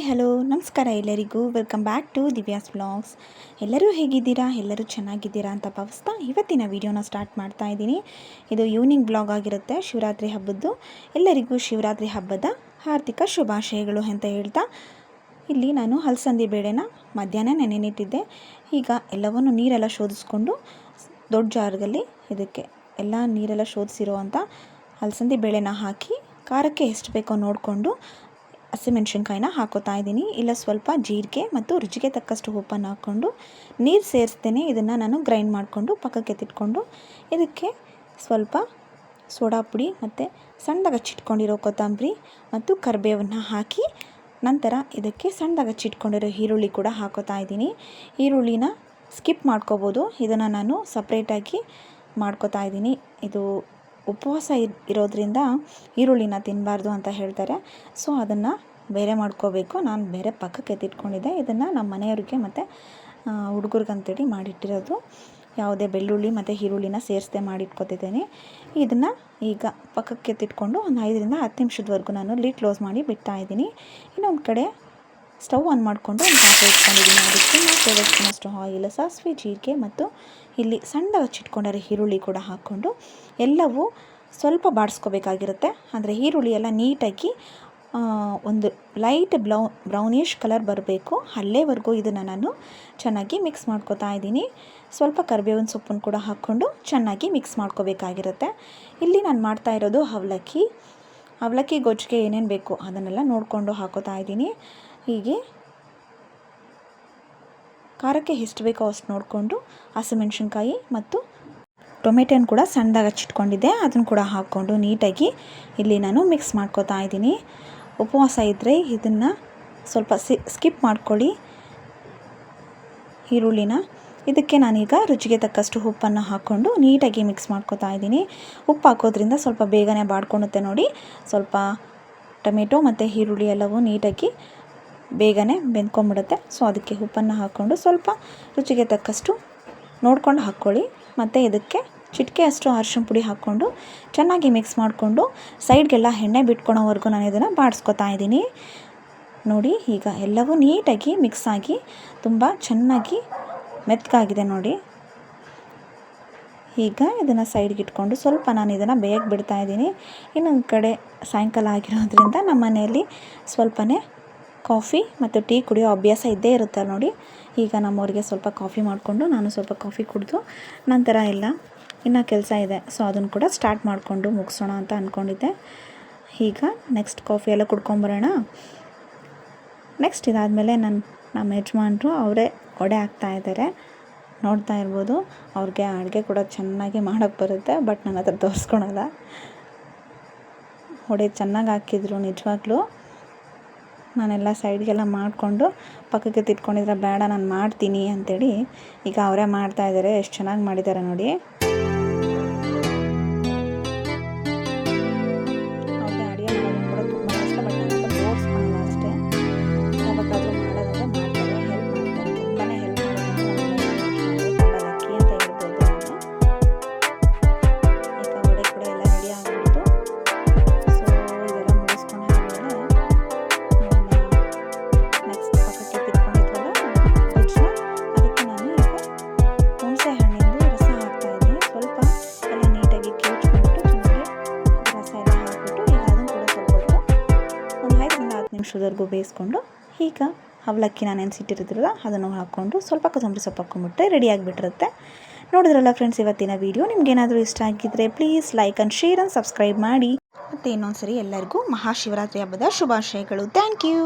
Hello ನಮಸ್ಕಾರ ಎಲ್ಲರಿಗೂ. Welcome back to Divya's vlogs. ಎಲ್ಲರೂ ಹೇಗಿದ್ದೀರಾ? ಎಲ್ಲರೂ ಚೆನ್ನಾಗಿದ್ದೀರಾ ಅಂತ ಭಾವಿಸ್ತಾ ಇವತ್ತಿನ ವಿಡಿಯೋನ ಸ್ಟಾರ್ಟ್ ಮಾಡ್ತಾ ಇದ್ದೀನಿ. ಇದು ಈವ್ನಿಂಗ್ ಬ್ಲಾಗ್ ಆಗಿರುತ್ತೆ, ಶಿವರಾತ್ರಿ ಹಬ್ಬದ್ದು. ಎಲ್ಲರಿಗೂ ಶಿವರಾತ್ರಿ ಹಬ್ಬದ ಹಾರ್ದಿಕ ಶುಭಾಶಯಗಳು ಅಂತ ಹೇಳ್ತಾ, ಇಲ್ಲಿ ನಾನು ಹಲಸಂದಿ ಬೇಳೆನ ಮಧ್ಯಾಹ್ನ ನೆನೆನಿಟ್ಟಿದ್ದೆ. ಈಗ ಎಲ್ಲವನ್ನು ನೀರೆಲ್ಲ ಶೋಧಿಸ್ಕೊಂಡು ದೊಡ್ಡ ಜಾರ್ಗಲ್ಲಿ ಇದಕ್ಕೆ ಎಲ್ಲ ನೀರೆಲ್ಲ ಶೋಧಿಸಿರೋ ಅಂಥ ಹಲಸಂದಿ ಬೇಳೆನ ಹಾಕಿ ಖಾರಕ್ಕೆ ಎಷ್ಟು ಬೇಕೋ ನೋಡಿಕೊಂಡು ಹಸಿಮೆಣ್ಸಿನ್ಕಾಯಿನ ಹಾಕೋತಾ ಇದ್ದೀನಿ. ಇಲ್ಲ ಸ್ವಲ್ಪ ಜೀರಿಗೆ ಮತ್ತು ರುಚಿಗೆ ತಕ್ಕಷ್ಟು ಉಪ್ಪನ್ನು ಹಾಕ್ಕೊಂಡು ನೀರು ಸೇರಿಸ್ತೇನೆ. ಇದನ್ನು ನಾನು ಗ್ರೈಂಡ್ ಮಾಡಿಕೊಂಡು ಪಕ್ಕಕ್ಕೆ ಎತ್ತಿಟ್ಕೊಂಡು ಇದಕ್ಕೆ ಸ್ವಲ್ಪ ಸೋಡಾ ಪುಡಿ ಮತ್ತು ಸಣ್ಣದಾಗಿ ಹಚ್ಚಿಟ್ಕೊಂಡಿರೋ ಕೊತ್ತಂಬರಿ ಮತ್ತು ಕರಿಬೇವನ್ನು ಹಾಕಿ ನಂತರ ಇದಕ್ಕೆ ಸಣ್ಣದಾಗಿ ಹಚ್ಚಿಟ್ಕೊಂಡಿರೋ ಈರುಳ್ಳಿ ಕೂಡ ಹಾಕೋತಾ ಇದ್ದೀನಿ. ಈರುಳ್ಳಿನ ಸ್ಕಿಪ್ ಮಾಡ್ಕೋಬೋದು, ಇದನ್ನು ನಾನು ಸಪ್ರೇಟಾಗಿ ಮಾಡ್ಕೋತಾ ಇದ್ದೀನಿ. ಇದು ಉಪವಾಸ ಇರೋದ್ರಿಂದ ಈರುಳ್ಳಿನ ತಿನ್ನಬಾರ್ದು ಅಂತ ಹೇಳ್ತಾರೆ. ಸೊ ಅದನ್ನು ಬೇರೆ ಮಾಡ್ಕೋಬೇಕು. ನಾನು ಬೇರೆ ಪಕ್ಕಕ್ಕೆ ಎತ್ತಿಟ್ಕೊಂಡಿದ್ದೆ. ಇದನ್ನು ನಮ್ಮ ಮನೆಯವ್ರಿಗೆ ಮತ್ತು ಹುಡುಗರಿಗಂತೇಳಿ ಮಾಡಿಟ್ಟಿರೋದು. ಯಾವುದೇ ಬೆಳ್ಳುಳ್ಳಿ ಮತ್ತು ಈರುಳ್ಳಿನ ಸೇರಿಸದೆ ಮಾಡಿಟ್ಕೊತಿದ್ದೇನೆ. ಇದನ್ನು ಈಗ ಪಕ್ಕಕ್ಕೆ ಎತ್ತಿಟ್ಕೊಂಡು ಒಂದು 5ರಿಂದ 10 ನಿಮಿಷದವರೆಗೂ ನಾನು ಲಿಡ್ ಕ್ಲೋಸ್ ಮಾಡಿ ಬಿಡ್ತಾ ಇದ್ದೀನಿ. ಇನ್ನೊಂದು ಕಡೆ ಸ್ಟವ್ ಆನ್ ಮಾಡಿಕೊಂಡು ಒಂದು ಪಾತ್ರೆ ಇಟ್ಕೊಂಡಿದ್ದೀನಿ. ಅದಕ್ಕೆ 4 ಟೇಬಲ್ ಸ್ಪೂನಷ್ಟು ಆಯಿಲ್, ಸಾಸಿವೆ, ಜೀರಿಗೆ ಮತ್ತು ಇಲ್ಲಿ ಸಣ್ಣದಾಗಿ ಹಚ್ಚಿಟ್ಕೊಂಡಿರೋ ಈರುಳ್ಳಿ ಕೂಡ ಹಾಕ್ಕೊಂಡು ಎಲ್ಲವೂ ಸ್ವಲ್ಪ ಬಾಡಿಸ್ಕೋಬೇಕಾಗಿರುತ್ತೆ. ಅಂದರೆ ಈರುಳ್ಳಿ ಎಲ್ಲ ನೀಟಾಗಿ ಒಂದು ಲೈಟ್ ಬ್ರೌನಿಷ್ ಕಲರ್ ಬರಬೇಕು, ಅಲ್ಲೇವರೆಗೂ ಇದನ್ನು ನಾನು ಚೆನ್ನಾಗಿ ಮಿಕ್ಸ್ ಮಾಡ್ಕೋತಾ ಇದ್ದೀನಿ. ಸ್ವಲ್ಪ ಕರಿಬೇವಿನ ಸೊಪ್ಪನ್ನು ಕೂಡ ಹಾಕ್ಕೊಂಡು ಚೆನ್ನಾಗಿ ಮಿಕ್ಸ್ ಮಾಡ್ಕೋಬೇಕಾಗಿರುತ್ತೆ. ಇಲ್ಲಿ ನಾನು ಮಾಡ್ತಾ ಇರೋದು ಅವಲಕ್ಕಿ ಗೊಜ್ಜಿಗೆ ಏನೇನು ಬೇಕು ಅದನ್ನೆಲ್ಲ ನೋಡಿಕೊಂಡು ಹಾಕೋತಾ ಇದ್ದೀನಿ. ಹೀಗೆ ಖಾರಕ್ಕೆ ಎಷ್ಟು ಬೇಕೋ ಅಷ್ಟು ನೋಡಿಕೊಂಡು ಹಸಿಮೆಣ್ಸಿನ್ಕಾಯಿ ಮತ್ತು ಟೊಮೆಟೊನ ಕೂಡ ಸಣ್ಣದಾಗಿ ಹಚ್ಚಿಟ್ಕೊಂಡಿದ್ದೆ, ಅದನ್ನು ಕೂಡ ಹಾಕ್ಕೊಂಡು ನೀಟಾಗಿ ಇಲ್ಲಿ ನಾನು ಮಿಕ್ಸ್ ಮಾಡ್ಕೋತಾ ಇದ್ದೀನಿ. ಉಪವಾಸ ಇದ್ದರೆ ಇದನ್ನು ಸ್ವಲ್ಪ ಸ್ಕಿಪ್ ಮಾಡ್ಕೊಳ್ಳಿ ಈರುಳ್ಳಿನ. ಇದಕ್ಕೆ ನಾನೀಗ ರುಚಿಗೆ ತಕ್ಕಷ್ಟು ಉಪ್ಪನ್ನು ಹಾಕ್ಕೊಂಡು ನೀಟಾಗಿ ಮಿಕ್ಸ್ ಮಾಡ್ಕೋತಾ ಇದ್ದೀನಿ. ಉಪ್ಪು ಹಾಕೋದ್ರಿಂದ ಸ್ವಲ್ಪ ಬೇಗನೆ ಬಾಡ್ಕೊಳುತ್ತೆ ನೋಡಿ. ಸ್ವಲ್ಪ ಟೊಮೆಟೊ ಮತ್ತು ಈರುಳ್ಳಿ ಎಲ್ಲವೂ ನೀಟಾಗಿ ಬೇಗನೆ ಬೆಂದ್ಕೊಂಬಿಡುತ್ತೆ. ಸೊ ಅದಕ್ಕೆ ಉಪ್ಪನ್ನು ಹಾಕ್ಕೊಂಡು ಸ್ವಲ್ಪ ರುಚಿಗೆ ತಕ್ಕಷ್ಟು ನೋಡ್ಕೊಂಡು ಹಾಕ್ಕೊಳ್ಳಿ. ಮತ್ತು ಇದಕ್ಕೆ ಚಿಟಿಕೆ ಅಷ್ಟು ಅರಿಶಿನ ಪುಡಿ ಹಾಕ್ಕೊಂಡು ಚೆನ್ನಾಗಿ ಮಿಕ್ಸ್ ಮಾಡಿಕೊಂಡು ಸೈಡ್ಗೆಲ್ಲ ಎಣ್ಣೆ ಬಿಟ್ಕೊಳೋವರೆಗೂ ನಾನು ಇದನ್ನು ಬಾಡಿಸ್ಕೊತಾ ಇದ್ದೀನಿ. ನೋಡಿ, ಈಗ ಎಲ್ಲವೂ ನೀಟಾಗಿ ಮಿಕ್ಸ್ ಆಗಿ ತುಂಬ ಚೆನ್ನಾಗಿ ಮೆತ್ತಗಾಗಿದೆ ನೋಡಿ. ಈಗ ಇದನ್ನು ಸೈಡ್ಗೆ ಇಟ್ಕೊಂಡು ಸ್ವಲ್ಪ ನಾನು ಇದನ್ನು ಬೇಯಕ್ಕೆ ಬಿಡ್ತಾ ಇದ್ದೀನಿ. ಇನ್ನೊಂದು ಕಡೆ ಸಾಯಂಕಾಲ ಆಗಿರೋದ್ರಿಂದ ನಮ್ಮ ಮನೆಯಲ್ಲಿ ಸ್ವಲ್ಪನೇ ಕಾಫಿ ಮತ್ತು ಟೀ ಕುಡಿಯೋ ಅಭ್ಯಾಸ ಇದ್ದೇ ಇರುತ್ತೆ ನೋಡಿ. ಈಗ ನಮ್ಮವ್ರಿಗೆ ಸ್ವಲ್ಪ ಕಾಫಿ ಮಾಡಿಕೊಂಡು ನಾನು ಸ್ವಲ್ಪ ಕಾಫಿ ಕುಡಿದು ನಂತರ ಎಲ್ಲ ಇನ್ನೂ ಕೆಲಸ ಇದೆ, ಸೊ ಅದನ್ನು ಕೂಡ ಸ್ಟಾರ್ಟ್ ಮಾಡಿಕೊಂಡು ಮುಗಿಸೋಣ ಅಂತ ಅಂದ್ಕೊಂಡಿದ್ದೆ. ಈಗ ನೆಕ್ಸ್ಟ್ ಕಾಫಿ ಎಲ್ಲ ಕುಡ್ಕೊಂಬರೋಣ. ನೆಕ್ಸ್ಟ್ ಇದಾದಮೇಲೆ ನಮ್ಮ ಯಜಮಾನರು ಅವರೇ ವಡೆ ಹಾಕ್ತಾಯಿದ್ದಾರೆ, ನೋಡ್ತಾ ಇರ್ಬೋದು. ಅವ್ರಿಗೆ ಅಡುಗೆ ಕೂಡ ಚೆನ್ನಾಗಿ ಮಾಡೋಕ್ಕೆ ಬರುತ್ತೆ, ಬಟ್ ನನ್ನ ಹತ್ರ ತೋರಿಸ್ಕೊಳಲ್ಲ. ವಡೆ ಚೆನ್ನಾಗಿ ಹಾಕಿದ್ರು ನಿಜವಾಗ್ಲೂ. ನಾನೆಲ್ಲ ಸೈಡ್ಗೆಲ್ಲ ಮಾಡಿಕೊಂಡು ಪಕ್ಕಕ್ಕೆ ತಿಟ್ಕೊಂಡಿದ್ರೆ ಬೇಡ ನಾನು ಮಾಡ್ತೀನಿ ಅಂಥೇಳಿ ಈಗ ಅವರೇ ಮಾಡ್ತಾಯಿದ್ದಾರೆ. ಎಷ್ಟು ಚೆನ್ನಾಗಿ ಮಾಡಿದ್ದಾರೆ ನೋಡಿ. ಅವ್ರಿಗೆ ಅಡುಗೆ ಮಾಡೋದು ಕೂಡ ತುಂಬ ಕಷ್ಟ, ಬಟ್ ನನ್ನ ತೋರಿಸ್ಕೊಳ್ಳಲ್ಲ ಅಷ್ಟೇ. ಯಾವಾಗಾದರೂ ಮಾಡೋದಂದರೆ ಮಾಡ್ತಾರೆ, ಹೆಲ್ಪ್ ಮಾಡ್ತಾರೆ, ತುಂಬಾ ಹೆಲ್ಪ್ ಮಾಡೋದು ತುಂಬ ಲಕ್ಕಿ ಅಂತ ಹೇಳ್ಬೋದು ನಾನು. ಈಗ ವಡೆ ಕೂಡ ಎಲ್ಲ ರೆಡಿ ಆಗಿಬಿಟ್ಟು, ಸೊ ಇದೆಲ್ಲ ಮುಗಿಸ್ಕೊಂಡಾದ್ಮೇಲೆ ನೆಕ್ಸ್ಟ್ ಪಕ್ಕಕ್ಕೆ ತಿಟ್ಕೊಂಡಿದ್ವಲ್ಲ ಗೊಜ್ಜನ್ನ, ಅದಕ್ಕೆ ನಾನು ಈಗ ಹುಣಸೆ ಹಣ್ಣಿಂದು ರಸ ಹಾಕ್ತಾಯಿದ್ದೀನಿ. ಸ್ವಲ್ಪ ಎಲ್ಲ ನೀಟಾಗಿ ಕಿವುಚ್ಕೊಂಡ್ಬಿಟ್ಟು ಚೆನ್ನಾಗಿ ರಸ ಎಲ್ಲ ಹಾಕ್ಬಿಟ್ಟು ಈಗ ಅದನ್ನು ಕೂಡ ಸ್ವಲ್ಪ ಹೊತ್ತು ಒಂದು 5ರಿಂದ 10 ನಿಮಿಷದವರೆಗೂ ಬೇಯಿಸ್ಕೊಂಡು ಈಗ ಅವಲಕ್ಕಿನ ನೆನೆಸಿಟ್ಟಿರೋದ್ರಲ್ಲ ಅದನ್ನು ಹಾಕ್ಕೊಂಡು ಸ್ವಲ್ಪ ಕೊತ್ತಂಬರಿ ಸೊಪ್ಪು ಹಾಕ್ಕೊಂಡ್ಬಿಟ್ರೆ ರೆಡಿ ಆಗಿಬಿಟ್ಟಿರುತ್ತೆ. ನೋಡಿದ್ರಲ್ಲ ಫ್ರೆಂಡ್ಸ್ ಇವತ್ತಿನ ವಿಡಿಯೋ. ನಿಮ್ಗೇನಾದರೂ ಇಷ್ಟ ಆಗಿದ್ದರೆ please like and share and subscribe ಮಾಡಿ. ಮತ್ತು ಇನ್ನೊಂದು ಸರಿ ಎಲ್ಲರಿಗೂ ಮಹಾಶಿವರಾತ್ರಿ ಹಬ್ಬದ ಶುಭಾಶಯಗಳು. Thank you.